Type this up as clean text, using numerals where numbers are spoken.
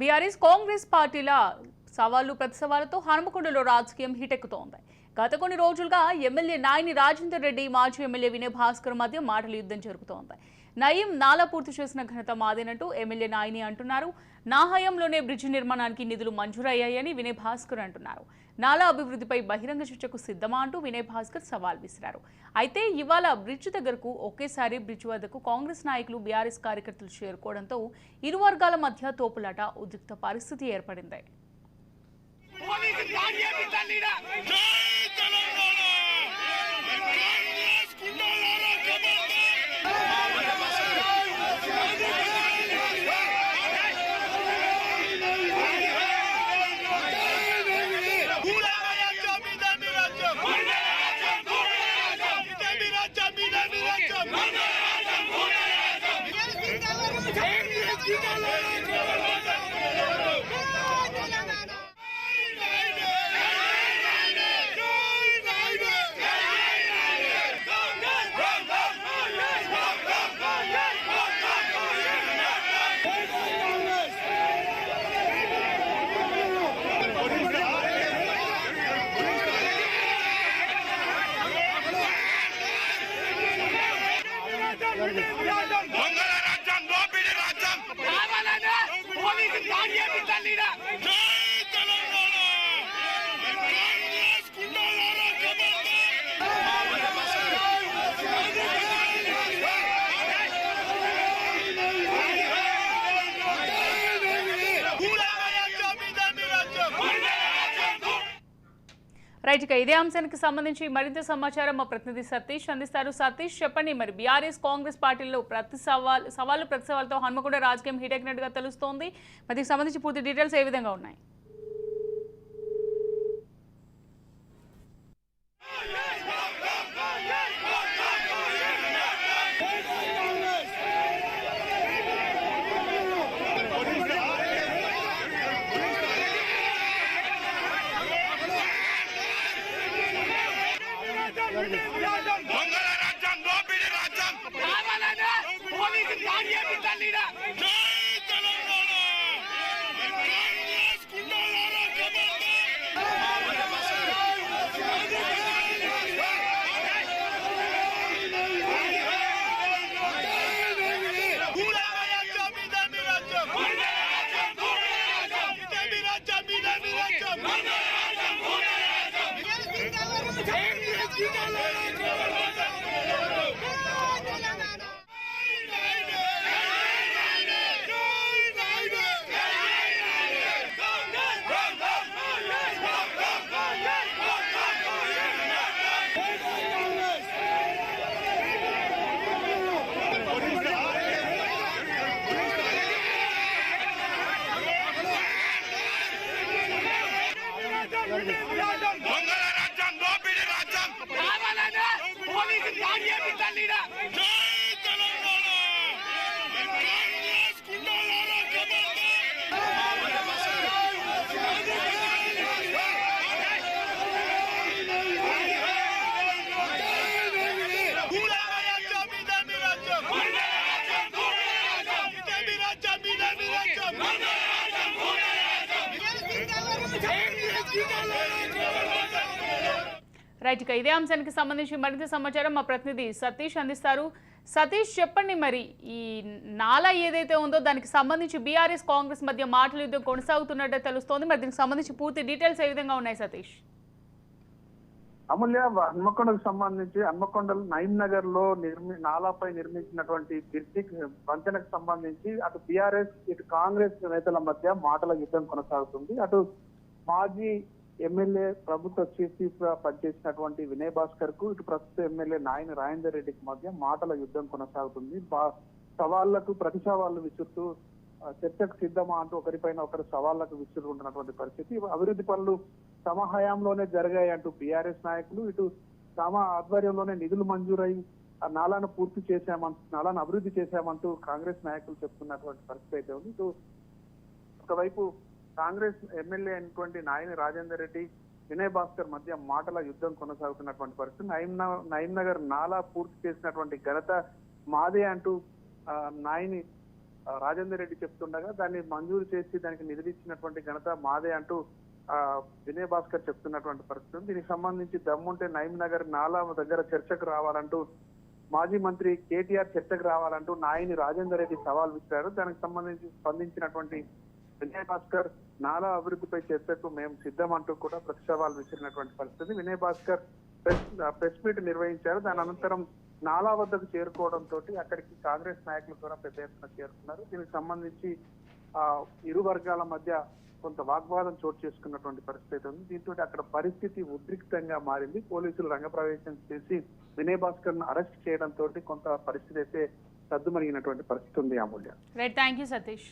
BRS Congress పార్టీల సవాళ్లు ప్రతి సవాళ్లతో హనుమకొండలో రాజకీయం హిటెక్కుతోంది. గత కొన్ని రోజులుగా ఎమ్మెల్యే నాయని రాజేందర్ రెడ్డి, మాజీ ఎమ్మెల్యే వినయ్ భాస్కర్ మధ్య మాటల యుద్ధం జరుగుతోంది. నయీం నాలా పూర్తి చేసిన ఘనత మాదేనంటూ ఎమ్మెల్యే నాయని అంటున్నారు. నా హయాంలోనే బ్రిడ్జి నిర్మాణానికి నిధులు మంజూరయ్యాయని వినయ్ భాస్కర్ అంటున్నారు. నాలా అభివృద్ధిపై బహిరంగ చర్చకు సిద్ధమా అంటూ వినయ్ భాస్కర్ సవాల్ విసిరారు. అయితే ఇవాళ బ్రిడ్జ్ దగ్గరకు ఒకేసారి బ్రిడ్జ్ వద్దకు కాంగ్రెస్ నాయకులు, బీఆర్ఎస్ కార్యకర్తలు చేరుకోవడంతో ఇరు వర్గాల మధ్య తోపులాట, ఉద్రిక్త పరిస్థితి ఏర్పడింది. రైట్, ఇక ఇదే అంశానికి సంబంధించి మరింత సమాచారం మా ప్రతినిధి సతీష్ అందిస్తారు. సతీష్, చెప్పండి, మరి బీఆర్ఎస్ కాంగ్రెస్ పార్టీలో సవాళ్ళు ప్రతి సవాళ్ళతో హనుమకొండ రాజకీయం హీటెక్కినట్టుగా తెలుస్తోంది. మరి దీనికి సంబంధించి పూర్తి డీటెయిల్స్ ఏ విధంగా ఉన్నాయి? రైట్, ఇక ఇదే అంశానికి సంబంధించి మరింత సమాచారం మా ప్రతినిధి సతీష్ అందిస్తారు. సతీష్, చెప్పండి, మరి ఈ నాలా ఏదైతే ఉందో దానికి సంబంధించి బీఆర్ఎస్ కాంగ్రెస్ మధ్య మాటల యుద్ధం కొనసాగుతున్నట్టు తెలుస్తోంది. మరి దీనికి సంబంధించి పూర్తి డీటెయిల్స్ ఏ విధంగా ఉన్నాయి సతీష్? అమూల్య, హన్మకొండకు సంబంధించి హన్మకొండలో నయీం నగర్ లో నాలాపై నిర్మించినటువంటి బ్రిడ్జి వంతెనకు సంబంధించి అటు బీఆర్ఎస్, ఇటు కాంగ్రెస్ నేతల మధ్య మాటల యుద్ధం కొనసాగుతుంది. అటు మాజీ ఎమ్మెల్యే, ప్రభుత్వ చీఫ్ గా పనిచేసినటువంటి వినయ్ భాస్కర్ కు, ఇటు ప్రస్తుత ఎమ్మెల్యే నాయని రాజేందర్ రెడ్డికి మధ్య మాటల యుద్ధం కొనసాగుతుంది. సవాళ్లకు ప్రతి సవాళ్లు విసురుతూ చర్చకు సిద్ధమా అంటూ ఒకరిపైన ఒకరు సవాళ్లకు విసురుకుంటున్నటువంటి పరిస్థితి. అభివృద్ధి పనులు తమ హయాంలోనే జరిగాయి అంటూ బీఆర్ఎస్ నాయకులు, ఇటు తమ ఆధ్వర్యంలోనే నిధులు మంజూరై నాలాను పూర్తి చేశామంటూ, నాలాను అభివృద్ధి చేశామంటూ కాంగ్రెస్ నాయకులు చెప్తున్నటువంటి పరిస్థితి అయితే ఉంది. ఇటు ఒకవైపు కాంగ్రెస్ ఎమ్మెల్యే అయినటువంటి నాయని రాజేందర్ రెడ్డి, వినయ్ భాస్కర్ మధ్య మాటల యుద్ధం కొనసాగుతున్నటువంటి పరిస్థితి. నయీం నగర్ నాలా పూర్తి చేసినటువంటి ఘనత మాదే అంటూ నాయని రాజేందర్ రెడ్డి చెప్తుండగా దాన్ని మంజూరు చేసి దానికి నిధులు ఇచ్చినటువంటి ఘనత మాదే అంటూ వినయ్ భాస్కర్ చెప్తున్నటువంటి పరిస్థితి. దీనికి సంబంధించి దమ్ముంటే నయీం నగర్ నాలా దగ్గర చర్చకు రావాలంటూ మాజీ మంత్రి కేటీఆర్ చర్చకు రావాలంటూ నాయని రాజేందర్ రెడ్డి సవాల్ విసిరారు. దానికి సంబంధించి స్పందించినటువంటి వినయ్ భాస్కర్ నాలా అభివృద్ధిపై చర్చకు మేము సిద్ధం అంటూ కూడా ప్రతి సవాల్ విసిరినటువంటి పరిస్థితి. వినయ్ భాస్కర్ ప్రెస్ మీట్ నిర్వహించారు. దాని అనంతరం నాలా వద్దకు చేరుకోవడంతో అక్కడికి కాంగ్రెస్ నాయకులు కూడా పెద్ద ఎత్తున చేరుకున్నారు. దీనికి సంబంధించి ఇరు వర్గాల మధ్య కొంత వాగ్వాదం చోటు చేసుకున్నటువంటి పరిస్థితి ఉంది. దీంతో అక్కడ పరిస్థితి ఉద్రిక్తంగా మారింది. పోలీసులు రంగప్రవేశం చేసి వినయ్ భాస్కర్ ను అరెస్ట్ చేయడంతో కొంత పరిస్థితి అయితే సద్దుమణిగినటువంటి పరిస్థితి ఉంది. Amulya. Right, thank you Satish.